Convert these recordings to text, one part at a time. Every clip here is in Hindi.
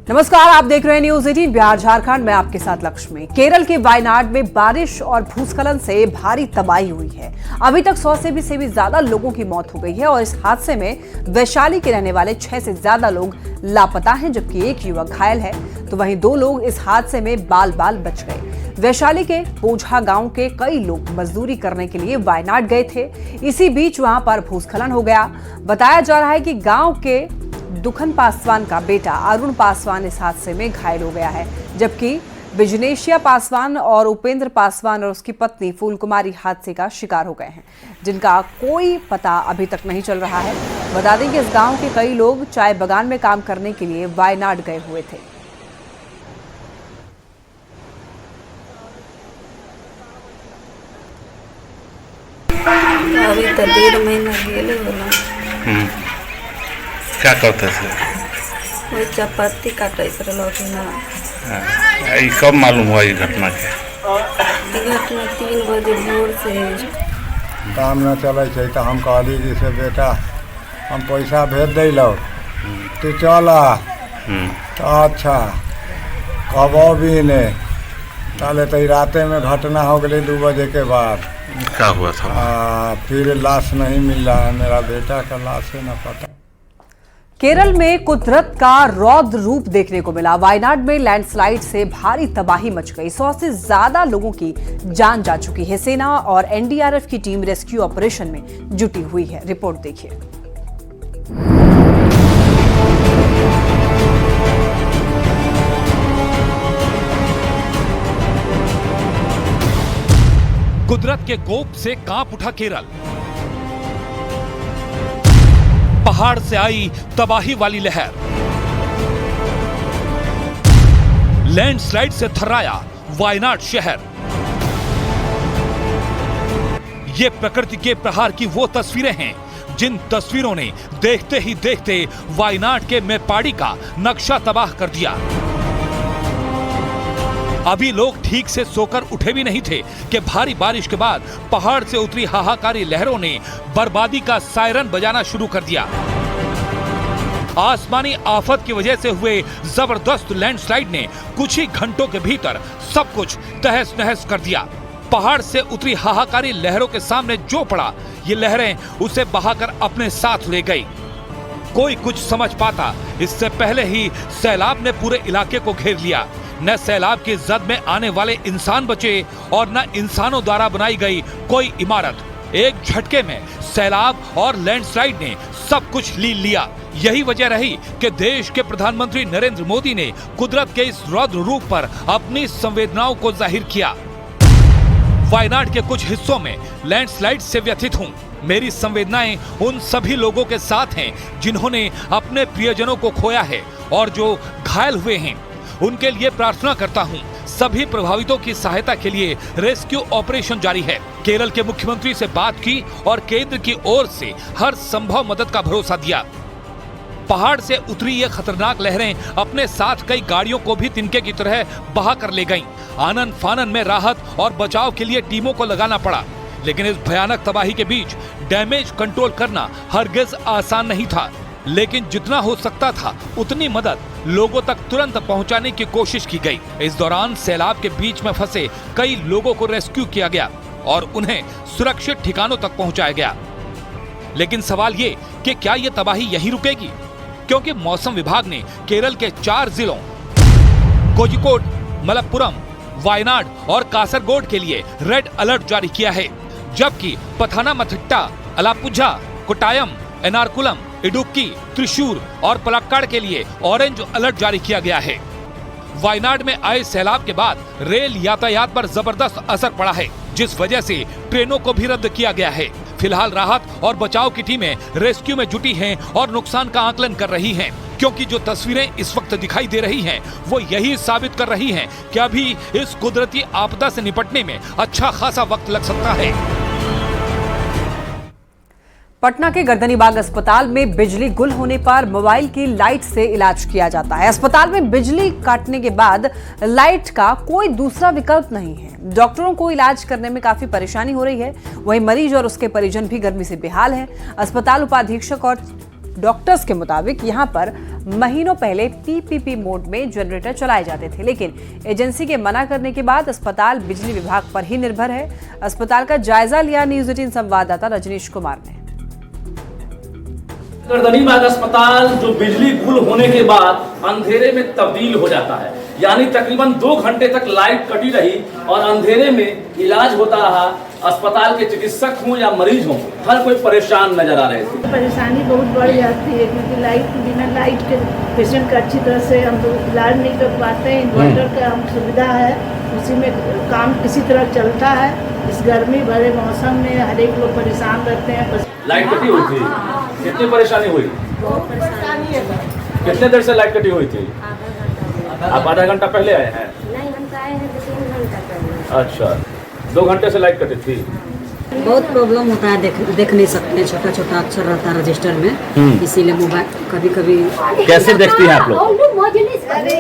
नमस्कार, आप देख रहे हैं न्यूज 18 बिहार झारखंड में आपके साथ लक्ष्मी। केरल के वायनाड में बारिश और भूस्खलन से भारी तबाही हुई है। अभी तक 100 से भी ज्यादा लोगों की मौत हो गई है और इस हादसे में वैशाली के रहने वाले 6 से ज्यादा लोग लापता हैं, जबकि एक युवक घायल है तो वहीं 2 लोग इस हादसे में बाल बाल बच गए। वैशाली के पोझा गांव के कई लोग मजदूरी करने के लिए वायनाड गए थे। इसी बीच वहां पर भूस्खलन हो गया। बताया जा रहा है कि गांव के दुखन पासवान का बेटा अरुण पासवान इस हादसे में घायल हो गया है, जबकि बिजनेशिया पासवान और उपेंद्र पासवान और उसकी पत्नी फूल कुमारी हादसे का शिकार हो गए हैं, जिनका कोई पता अभी तक नहीं चल रहा है। बता दें कि इस गांव के कई लोग चाय बागान में काम करने के लिए वायनाड गए हुए थे। अभी तो 1.5 महीना गेले होला। क्या करते थे? वही चपाती काटे ना। ये कब मालूम हुआ ये घटना के? घटना 3 बजे भोर से काम न चले तो हम कहली जी से बेटा हम पैसा भेज दिलो तू चल तो अच्छा कबो भी ने ताले तो राते में घटना हो गई 2 बजे के बाद। क्या हुआ था? फिर लाश नहीं मिल रहा है, मेरा बेटा का लाश है न पता। केरल में कुदरत का रौद्र रूप देखने को मिला। वायनाड में लैंडस्लाइड से भारी तबाही मच गई। 100 से ज्यादा लोगों की जान जा चुकी है। सेना और एनडीआरएफ की टीम रेस्क्यू ऑपरेशन में जुटी हुई है। रिपोर्ट देखिए। कुदरत के कोप से कांप उठा केरल। पहाड़ से आई तबाही वाली लहर, लैंडस्लाइड से थर्राया वायनाड शहर। ये प्रकृति के प्रहार की वो तस्वीरें हैं जिन तस्वीरों ने देखते ही देखते वायनाड के मेपाड़ी का नक्शा तबाह कर दिया। अभी लोग ठीक से सोकर उठे भी नहीं थे कि भारी बारिश के बाद पहाड़ से उतरी हाहाकारी लहरों ने बर्बादी का सायरन बजाना शुरू कर दिया। आसमानी आफत की वजह से हुए जबरदस्त लैंडस्लाइड ने कुछ ही घंटों के भीतर सब कुछ तहस नहस कर दिया। पहाड़ से उतरी हाहाकारी लहरों के सामने जो पड़ा, ये लहरें उसे बहाकर अपने साथ ले गई। कोई कुछ समझ पाता इससे पहले ही सैलाब ने पूरे इलाके को घेर लिया। न सैलाब की जद में आने वाले इंसान बचे और न इंसानों द्वारा बनाई गई कोई इमारत। एक झटके में सैलाब और लैंडस्लाइड ने सब कुछ लील लिया। यही वजह रही कि देश के प्रधानमंत्री नरेंद्र मोदी ने कुदरत के इस रौद्र रूप पर अपनी संवेदनाओं को जाहिर किया। वायनाड के कुछ हिस्सों में लैंडस्लाइड से व्यथित हूँ। मेरी संवेदनाएं उन सभी लोगों के साथ हैं जिन्होंने अपने प्रियजनों को खोया है और जो घायल हुए हैं। उनके लिए प्रार्थना करता हूं। सभी प्रभावितों की सहायता के लिए रेस्क्यू ऑपरेशन जारी है। केरल के मुख्यमंत्री से बात की और केंद्र की ओर से हर संभव मदद का भरोसा दिया। पहाड़ से उतरी ये खतरनाक लहरें अपने साथ कई गाड़ियों को भी तिनके की तरह बहा कर ले गईं। आनन फानन में राहत और बचाव के लिए टीमों को लगाना पड़ा, लेकिन इस भयानक तबाही के बीच डैमेज कंट्रोल करना हरगिज आसान नहीं था। लेकिन जितना हो सकता था उतनी मदद लोगों तक तुरंत पहुंचाने की कोशिश की गई। इस दौरान सैलाब के बीच में फंसे कई लोगों को रेस्क्यू किया गया और उन्हें सुरक्षित ठिकानों तक पहुंचाया गया। लेकिन सवाल ये कि क्या ये तबाही यहीं रुकेगी? क्योंकि मौसम विभाग ने केरल के 4 जिलों कोझिकोड, मलप्पुरम, वायनाड और कासरगोड के लिए रेड अलर्ट जारी किया है, जबकि पथानामथिट्टा, अलापुझा, कोट्टायम, एर्नाकुलम, इडुक्की, त्रिशूर और पलक्कड़ के लिए ऑरेंज अलर्ट जारी किया गया है। वायनाड में आए सैलाब के बाद रेल यातायात पर जबरदस्त असर पड़ा है, जिस वजह से ट्रेनों को भी रद्द किया गया है। फिलहाल राहत और बचाव की टीमें रेस्क्यू में जुटी हैं और नुकसान का आकलन कर रही हैं, क्योंकि जो तस्वीरें इस वक्त दिखाई दे रही हैं वो यही साबित कर रही हैं कि अभी इस कुदरती आपदा से निपटने में अच्छा खासा वक्त लग सकता है। पटना के गर्दनीबाग अस्पताल में बिजली गुल होने पर मोबाइल की लाइट से इलाज किया जाता है। अस्पताल में बिजली काटने के बाद लाइट का कोई दूसरा विकल्प नहीं है। डॉक्टरों को इलाज करने में काफी परेशानी हो रही है। वहीं मरीज और उसके परिजन भी गर्मी से बेहाल हैं। अस्पताल उपाधीक्षक और डॉक्टर्स के मुताबिक यहां पर महीनों पहले पीपीपी मोड में जनरेटर चलाए जाते थे, लेकिन एजेंसी के मना करने के बाद अस्पताल बिजली विभाग पर ही निर्भर है। अस्पताल का जायजा लिया न्यूज़ 18 संवाददाता रजनीश कुमार ने। गर्दनीबाग अस्पताल जो बिजली गुल होने के बाद अंधेरे में तब्दील हो जाता है, यानी तकरीबन 2 घंटे तक लाइट कटी रही और अंधेरे में इलाज होता रहा। अस्पताल के चिकित्सक हों या मरीज हों, हर कोई परेशान नजर आ रहे थे। परेशानी बहुत बढ़ जाती है क्योंकि बिना लाइट के पेशेंट का अच्छी तरह से हम लोग इलाज नहीं कर पाते हैं। इन्वर्टर का हम सुविधा है, उसी में काम किसी तरह चलता है। इस गर्मी भरे मौसम में हर एक लोग परेशान रहते हैं। लाइट कटी हुई थी, कितनी परेशानी हुई? बहुत परेशानी है। कितने देर से लाइट कटी हुई थी? आप आधा घंटा पहले आए हैं? नहीं, हम तो आए हैं 3 घंटा पहले। अच्छा, 2 घंटे से लाइट कटी थी। बहुत प्रॉब्लम होता है, देख नहीं सकते, छोटा छोटा अक्षर रहता है रजिस्टर में, इसीलिए मोबाइल कभी कभी। कैसे देखती हैं आप लोग?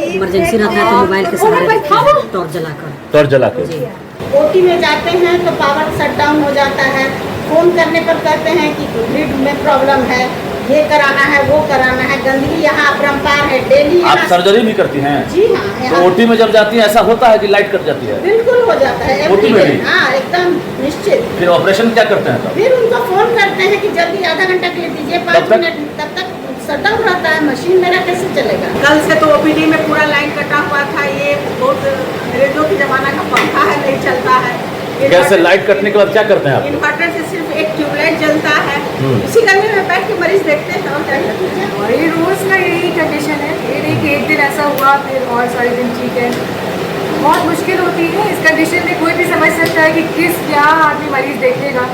इमरजेंसी रहता है तो मोबाइल के सहारे देखते हैं, टॉर्च जलाकर। ओटी में जाते हैं तो पावर शट डाउन हो जाता है। फोन करने पर कहते हैं कि ग्रिड में प्रॉब्लम है, ये कराना है, वो कराना है। गंदगी यहाँ अपरंपार है, डेली। आप सर्जरी भी करती हैं? जी हाँ। तो ओटी में जब जाती हैं ऐसा होता है कि लाइट कट जाती है? बिल्कुल हो जाता है, ओटी में भी? हाँ, एकदम निश्चित। फिर ऑपरेशन क्या करते हैं तब? फिर उनको फोन करते हैं कि जल्दी आधा घंटा के लिए दीजिए, 5 मिनट, तब तक शट डाउन रहता है। मशीन मेरा कैसे चलेगा? कल से तो ओपीडी में पूरा लाइन कटा हुआ था। ये बहुत रेडियो की जमाना का पंखा है, नहीं चलता है। कैसे लाइट कटने के बाद क्या करते हैं आप? इन्वर्टर से सिर्फ एक ट्यूबलाइट जलता है, इसी गर्मी में बैठ के मरीज देखते हैं। और ये रोज का यही कंडीशन है, ये नहीं कि एक दिन ऐसा हुआ फिर और सारे दिन ठीक है। बहुत मुश्किल होती है इस कंडीशन में। कोई भी समझ सकता है कि किस क्या आदमी मरीज देखेगा।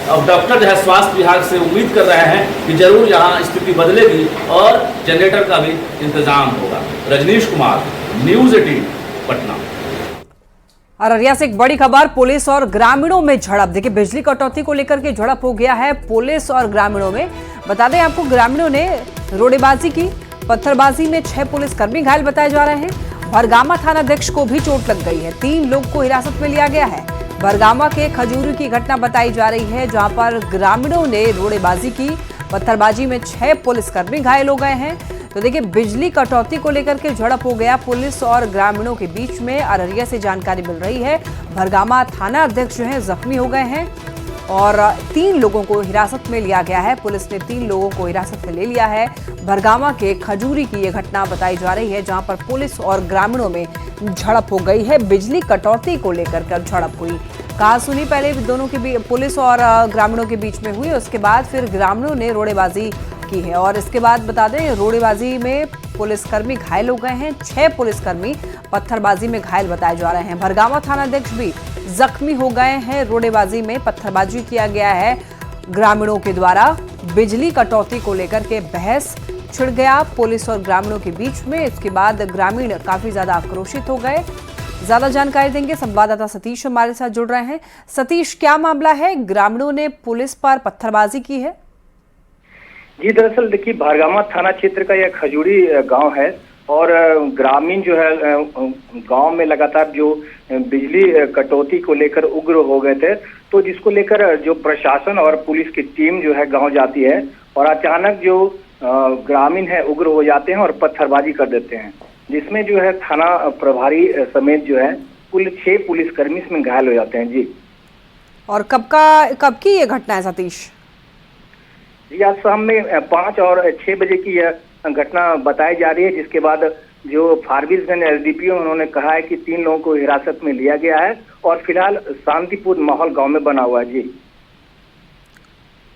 अब डॉक्टर जो है स्वास्थ्य विभाग से उम्मीद कर रहे हैं कि जरूर यहाँ स्थिति बदलेगी और जनरेटर का भी इंतजाम होगा। रजनीश कुमार, न्यूज़ 18 पटना। अररिया से एक बड़ी खबर, पुलिस और ग्रामीणों में झड़प। देखिए, बिजली कटौती को लेकर के झड़प हो गया है पुलिस और ग्रामीणों में। बता दें आपको, ग्रामीणों ने रोड़ेबाजी की, पत्थरबाजी में 6 पुलिसकर्मी घायल बताए जा रहे हैं। भरगामा थानाध्यक्ष को भी चोट लग गई है, 3 लोग को हिरासत में लिया गया है। भरगामा के खजूरी की घटना बताई जा रही है, जहां पर ग्रामीणों ने रोड़ेबाजी की, पत्थरबाजी में 6 पुलिसकर्मी घायल हो गए हैं। तो देखिए, बिजली कटौती को लेकर के झड़प हो गया पुलिस और ग्रामीणों के बीच में। अररिया से जानकारी मिल रही है, भरगामा थाना अध्यक्ष जो है जख्मी हो गए हैं और 3 लोगों को हिरासत में लिया गया है। पुलिस ने 3 लोगों को हिरासत में ले लिया है। भरगामा के खजूरी की ये घटना बताई जा रही है, जहां पर पुलिस और ग्रामीणों में झड़प हो गई है। बिजली कटौती को लेकर झड़प हुई। कहा सुनी पहले दोनों के पुलिस और ग्रामीणों के बीच में हुई, उसके बाद फिर ग्रामीणों ने रोड़ेबाजी की है। और इसके बाद बता दें, रोड़ेबाजी में पुलिसकर्मी घायल हो गए हैं, 6 पुलिसकर्मी पत्थरबाजी में घायल बताए जा रहे हैं। भरगामा थानाध्यक्ष भी जख्मी हो गए हैं। रोड़ेबाजी में पत्थरबाजी किया गया है ग्रामीणों के द्वारा। बिजली कटौती को लेकर के बहस छिड़ गया पुलिस और ग्रामीणों के बीच में। इसके बाद ग्रामीण काफी ज्यादा आक्रोशित हो गए। ज्यादा जानकारी देंगे संवाददाता सतीश हमारे साथ जुड़ रहे हैं। सतीश, क्या मामला है? ग्रामीणों ने पुलिस पर पत्थरबाजी की है। जी, दरअसल देखिए, भरगामा थाना क्षेत्र का यह खजूरी गांव है और ग्रामीण जो है गांव में लगातार जो बिजली कटौती को लेकर उग्र हो गए थे, तो जिसको लेकर जो प्रशासन और पुलिस की टीम जो है गांव जाती है और अचानक जो ग्रामीण है उग्र हो जाते हैं और पत्थरबाजी कर देते हैं, जिसमें जो है थाना प्रभारी समेत जो है कुल 6 पुलिसकर्मी इसमें घायल हो जाते हैं। जी, और कब की ये घटना है सतीश? जी, आज शाम में 5 और 6 बजे की यह घटना बताई जा रही है, जिसके बाद जो फारबिसगंज एसडीपीओ उन्होंने कहा है कि 3 लोगों को हिरासत में लिया गया है और फिलहाल शांतिपूर्ण माहौल गांव में बना हुआ है। जी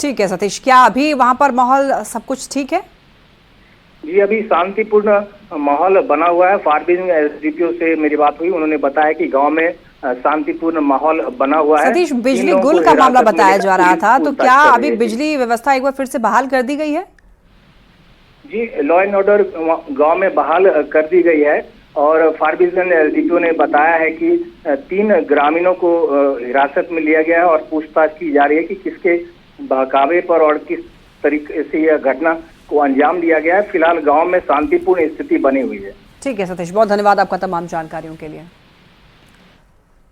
ठीक है सतीश, क्या अभी वहां पर माहौल सब कुछ ठीक है? जी, अभी शांतिपूर्ण माहौल बना हुआ है। फारबिसगंज एसडीपीओ से मेरी बात हुई, उन्होंने बताया कि गांव में शांतिपूर्ण माहौल बना हुआ है। सतीश, बिजली गुल का मामला बताया जा रहा था, तो क्या अभी बिजली व्यवस्था एक बार फिर से बहाल कर दी गई है? जी, लॉ एंड ऑर्डर गांव में बहाल कर दी गई है और फारबिसगंज एसडीपीओ ने बताया है कि 3 ग्रामीणों को हिरासत में लिया गया है और पूछताछ की जा रही है कि किसके बहकावे पर और किस तरीके से यह घटना को अंजाम दिया गया है। फिलहाल गांव में शांतिपूर्ण स्थिति बनी हुई है। ठीक है सतीश, बहुत धन्यवाद आपका तमाम जानकारियों के लिए।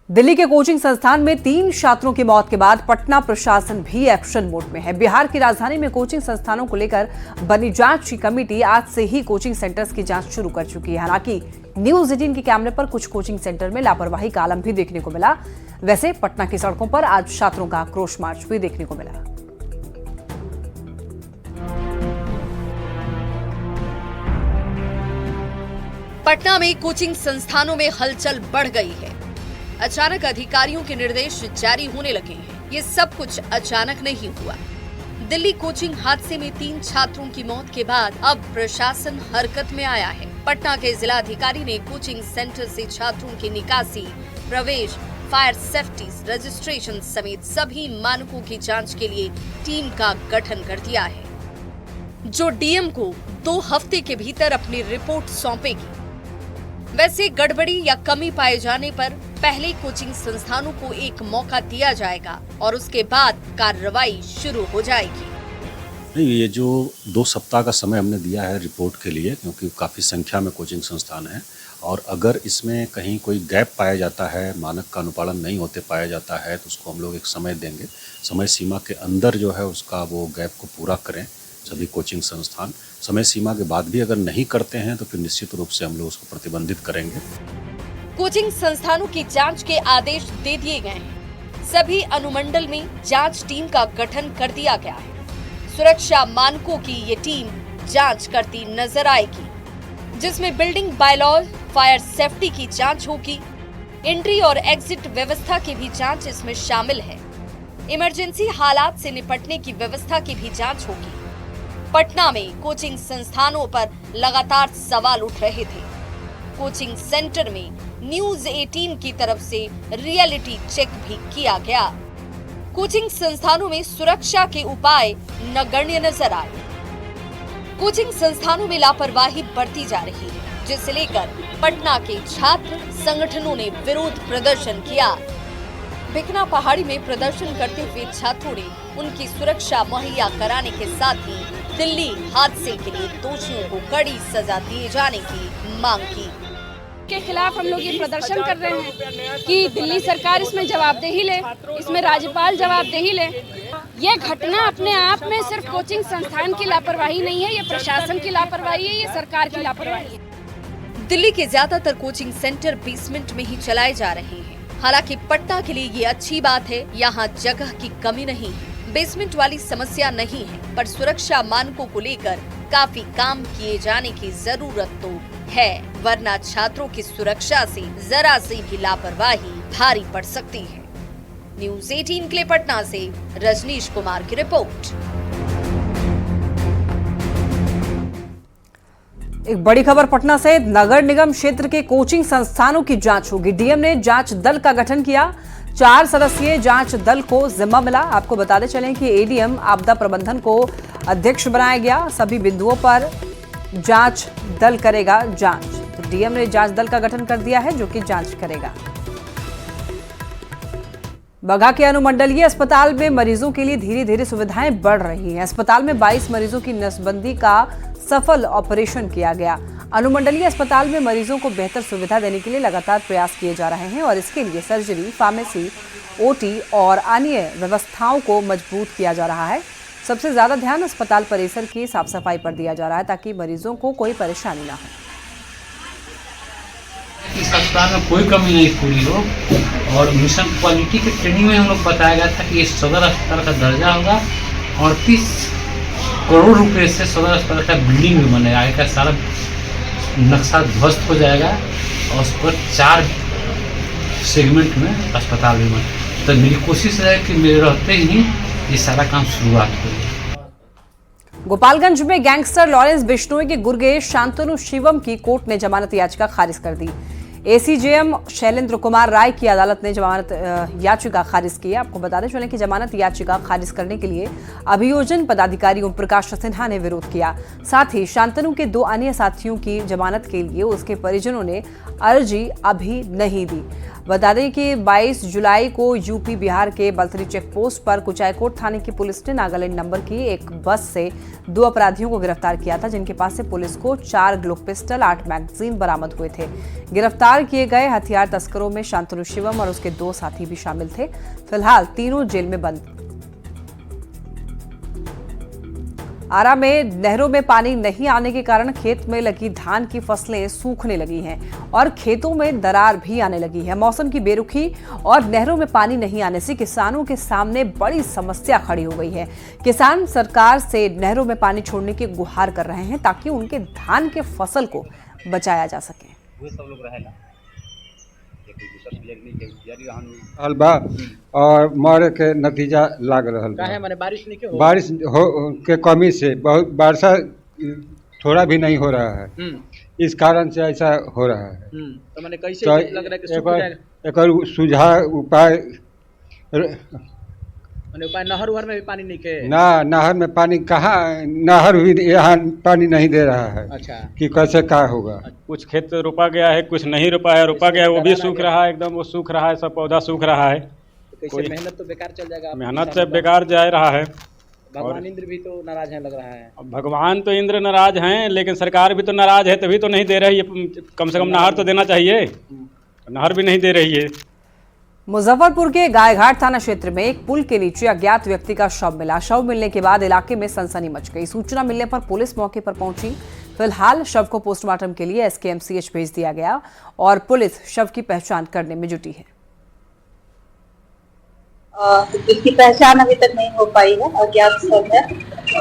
दिल्ली के कोचिंग संस्थान में 3 छात्रों की मौत के बाद पटना प्रशासन भी एक्शन मोड में है। बिहार की राजधानी में कोचिंग संस्थानों को लेकर बनी जांच की कमेटी आज से ही कोचिंग सेंटर्स की जांच शुरू कर चुकी है। हालांकि न्यूज 18 के कैमरे पर कुछ कोचिंग सेंटर में लापरवाही का आलम भी देखने को मिला। वैसे पटना की सड़कों पर आज छात्रों का आक्रोश मार्च भी देखने को मिला। पटना में कोचिंग संस्थानों में हलचल बढ़ गई है। अचानक अधिकारियों के निर्देश जारी होने लगे हैं। ये सब कुछ अचानक नहीं हुआ। दिल्ली कोचिंग हादसे में 3 छात्रों की मौत के बाद अब प्रशासन हरकत में आया है। पटना के जिलाधिकारी ने कोचिंग सेंटर से छात्रों की निकासी, प्रवेश, फायर सेफ्टी, रजिस्ट्रेशन समेत सभी मानकों की जांच के लिए टीम का गठन कर दिया है, जो डीएम को 2 हफ्ते के भीतर अपनी रिपोर्ट सौंपेगी। वैसे गड़बड़ी या कमी पाए जाने पर पहले कोचिंग संस्थानों को एक मौका दिया जाएगा और उसके बाद कार्रवाई शुरू हो जाएगी। नहीं, ये जो 2 सप्ताह का समय हमने दिया है रिपोर्ट के लिए, क्योंकि काफ़ी संख्या में कोचिंग संस्थान है और अगर इसमें कहीं कोई गैप पाया जाता है, मानक का अनुपालन नहीं होते पाया जाता है, तो उसको हम लोग एक समय देंगे। समय सीमा के अंदर जो है उसका वो गैप को पूरा करें सभी कोचिंग संस्थान। समय सीमा के बाद भी अगर नहीं करते हैं तो फिर निश्चित रूप से हम लोग उसको प्रतिबंधित करेंगे। कोचिंग संस्थानों की जांच के आदेश दे दिए गए हैं। सभी अनुमंडल में जांच टीम का गठन कर दिया गया है। सुरक्षा मानकों की ये टीम जांच करती नजर आएगी, जिसमें बिल्डिंग बायलॉज, फायर सेफ्टी की जांच होगी। एंट्री और एग्जिट व्यवस्था की भी जांच इसमें शामिल है। इमरजेंसी हालात से निपटने की व्यवस्था की भी जांच होगी। पटना में कोचिंग संस्थानों पर लगातार सवाल उठ रहे थे। कोचिंग सेंटर में न्यूज 18 की तरफ से रियलिटी चेक भी किया गया। कोचिंग संस्थानों में सुरक्षा के उपाय नगण्य नजर आए। कोचिंग संस्थानों में लापरवाही बढ़ती जा रही है, जिसे लेकर पटना के छात्र संगठनों ने विरोध प्रदर्शन किया। भिकना पहाड़ी में प्रदर्शन करते हुए छात्रों ने उनकी सुरक्षा मुहैया कराने के साथ ही दिल्ली हादसे के लिए दोषियों को कड़ी सजा दिए जाने की मांग की। के खिलाफ हम लोग ये प्रदर्शन कर रहे हैं कि दिल्ली सरकार इसमें जवाबदेही ले, इसमें राज्यपाल जवाबदेही ले। ये घटना अपने आप में सिर्फ कोचिंग संस्थान की लापरवाही नहीं है, ये प्रशासन की लापरवाही है, ये सरकार की लापरवाही है। दिल्ली के ज्यादातर कोचिंग सेंटर बेसमेंट में ही चलाए जा रहे हैं। हालांकि पटना के लिए ये अच्छी बात है, यहाँ जगह की कमी नहीं है, बेसमेंट वाली समस्या नहीं है, पर सुरक्षा मानकों को लेकर काफी काम किए जाने की जरूरत तो है, वरना छात्रों की सुरक्षा से जरा सी भी लापरवाही भारी पड़ सकती है। न्यूज 18 के लिए पटना से रजनीश कुमार की रिपोर्ट। एक बड़ी खबर पटना से। नगर निगम क्षेत्र के कोचिंग संस्थानों की जांच होगी। डीएम ने जांच दल का गठन किया। 4 सदस्यीय जांच दल को जिम्मा मिला। आपको बताते चलें कि एडीएम आपदा प्रबंधन को अध्यक्ष बनाया गया। सभी बिंदुओं पर जांच दल करेगा जांच। तो डीएम ने जांच दल का गठन कर दिया है, जो कि जांच करेगा। बगहा के अनुमंडलीय अस्पताल में मरीजों के लिए धीरे धीरे सुविधाएं बढ़ रही हैं। अस्पताल में 22 मरीजों की नसबंदी का सफल ऑपरेशन किया गया। अनुमंडलीय अस्पताल में मरीजों को बेहतर सुविधा देने के लिए लगातार प्रयास किए जा रहे हैं और इसके लिए सर्जरी, फार्मेसी, ओटी और अन्य व्यवस्थाओं को मजबूत किया जा रहा है। सबसे ज्यादा ध्यान अस्पताल परिसर की साफ सफाई पर दिया जा रहा है, ताकि मरीजों को कोई परेशानी ना हो। इस अस्पताल में कोई कमी नहीं पूरी हो और मिशन क्वालिटी की ट्रेनिंग में हम लोग बताया गया था कि इस सदर अस्पताल का दर्जा होगा। 38 करोड़ रुपए से सदर अस्पताल का बिल्डिंग भी बनेगा। का सारा नक्शा ध्वस्त हो जाएगा और उस पर 4 सेगमेंट में अस्पताल भी बने। तो मेरी कोशिश है कि मेरे रहते ही ये सारा काम शुरुआत हो। गोपालगंज में गैंगस्टर लॉरेंस बिश्नोई के गुर्गे शांतनु शिवम की कोर्ट ने जमानत याचिका खारिज कर दी। एसीजेएम शैलेंद्र कुमार राय की अदालत ने जमानत याचिका खारिज की। आपको बताते चलें कि जमानत याचिका खारिज करने के लिए अभियोजन पदाधिकारी ओम प्रकाश सिन्हा ने विरोध किया। साथ ही शांतनु के 2 अन्य साथियों की जमानत के लिए उसके परिजनों ने अर्जी अभी नहीं दी। बता दें कि 22 जुलाई को यूपी बिहार के बलथरी चेक पोस्ट पर कुचायकोट थाने की पुलिस ने नागालैंड नंबर की एक बस से 2 अपराधियों को गिरफ्तार किया था, जिनके पास से पुलिस को 4 ग्लोक पिस्टल, 8 मैगजीन बरामद हुए थे। गिरफ्तार किए गए हथियार तस्करों में शांतनु शिवम और उसके 2 साथी भी शामिल थे। फिलहाल तीनों जेल में बंद। आरा में नहरों में पानी नहीं आने के कारण खेत में लगी धान की फसलें सूखने लगी हैं और खेतों में दरार भी आने लगी है। मौसम की बेरुखी और नहरों में पानी नहीं आने से किसानों के सामने बड़ी समस्या खड़ी हो गई है। किसान सरकार से नहरों में पानी छोड़ने की गुहार कर रहे हैं ताकि उनके धान के फसल को बचाया जा सके। हलबा और मरे के नतीजा लाग रहल बा। काहे माने बारिश नहीं के बारिश हो के कमी से बहुत वर्षा थोड़ा भी नहीं हो रहा है, इस कारण से ऐसा हो रहा है। तो माने कैसे लग रहा है कि सूख जाएगा? एक सुझाव उपाय माने उपाय नहर उहर में भी पानी नहीं के ना, नहर में पानी कहाँ, नहर भी यहाँ पानी नहीं दे रहा है। अच्छा, कि कैसे क्या होगा। कुछ खेत रोपा गया है, कुछ नहीं रोपा है, रोपा गया है वो भी सूख रहा है, एकदम वो सूख रहा है, सब पौधा सूख रहा है। कैसे मेहनत तो बेकार चल जाएगा, मेहनत से बेकार जा रहा है। भगवान इंद्र भी तो नाराज हैं लग रहा है। भगवान तो इंद्र नाराज हैं, लेकिन सरकार भी तो नाराज है, तभी तो नहीं दे रही है। कम से कम नहर तो देना चाहिए, नहर भी नहीं दे रही है। मुजफ्फरपुर के गायघाट थाना क्षेत्र में एक पुल के नीचे अज्ञात व्यक्ति का शव मिला। शव मिलने के बाद इलाके में सनसनी मच गई। सूचना मिलने पर पुलिस मौके पर पहुंची। फिलहाल शव को पोस्टमार्टम के लिए SKMCH भेज दिया गया और पुलिस शव की पहचान करने में जुटी है। जिसकी पहचान अभी तक नहीं हो पाई है, अज्ञात शव है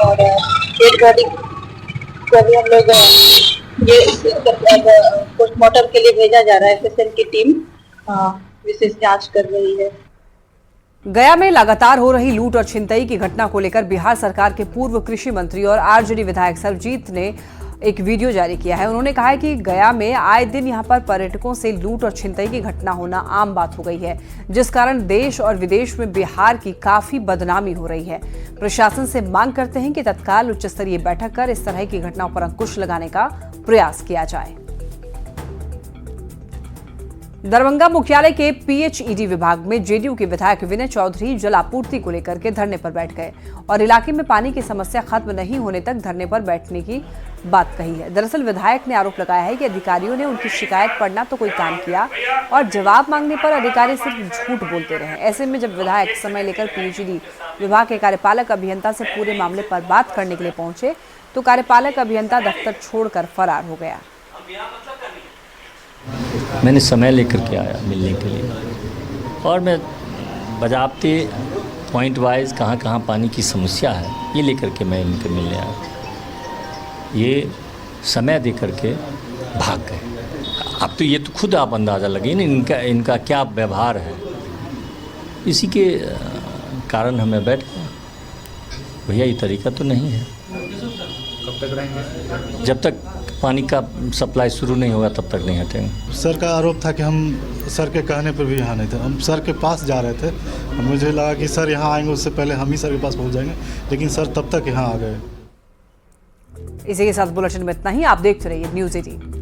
और डेड बॉडी को भी हम लोग ये पोस्टमार्टम के लिए भेजा जा रहा है। SSN की टीम विशेष जांच कर रही है। गया में लगातार हो रही लूट और छिनतई की घटना को लेकर बिहार सरकार के पूर्व कृषि मंत्री और आरजेडी विधायक सरजीत ने एक वीडियो जारी किया है। उन्होंने कहा है कि गया में आए दिन यहां पर पर्यटकों से लूट और छिनतई की घटना होना आम बात हो गई है, जिस कारण देश और विदेश में बिहार की काफी बदनामी हो रही है। प्रशासन से मांग करते हैं कि तत्काल उच्च स्तरीय बैठक कर इस तरह की घटनाओं पर अंकुश लगाने का प्रयास किया जाए। दरभंगा मुख्यालय के PHED विभाग में जेडीयू के विधायक विनय चौधरी जल आपूर्ति को लेकर के धरने पर बैठ गए और इलाके में पानी की समस्या खत्म नहीं होने तक धरने पर बैठने की बात कही है। दरअसल विधायक ने आरोप लगाया है कि अधिकारियों ने उनकी शिकायत पर न तो कोई काम किया और जवाब मांगने पर अधिकारी सिर्फ झूठ बोलते रहे। ऐसे में जब विधायक समय लेकर PHED विभाग के कार्यपालक अभियंता से पूरे मामले पर बात करने के लिए पहुंचे तो कार्यपालक अभियंता दफ्तर छोड़कर फरार हो गया। मैंने समय लेकर के आया मिलने के लिए और मैं बजाबते पॉइंट वाइज कहाँ कहाँ पानी की समस्या है ये लेकर के मैं इनके मिलने आया। ये समय दे करके भाग गए। अब तो ये तो खुद आप अंदाज़ा लगे ना इनका क्या व्यवहार है। इसी के कारण हमें बैठ गए। भैया ये तरीका तो नहीं है। कब तक रहेंगे? जब तक पानी का सप्लाई शुरू नहीं होगा तब तक नहीं हटेंगे। सर का आरोप था कि हम सर के कहने पर भी यहाँ नहीं थे। हम सर के पास जा रहे थे। मुझे लगा कि सर यहाँ आएंगे, उससे पहले हम ही सर के पास पहुँच जाएंगे, लेकिन सर तब तक यहाँ आ गए। इसी के साथ बुलेटिन में इतना ही। आप देखते रहिए News 18।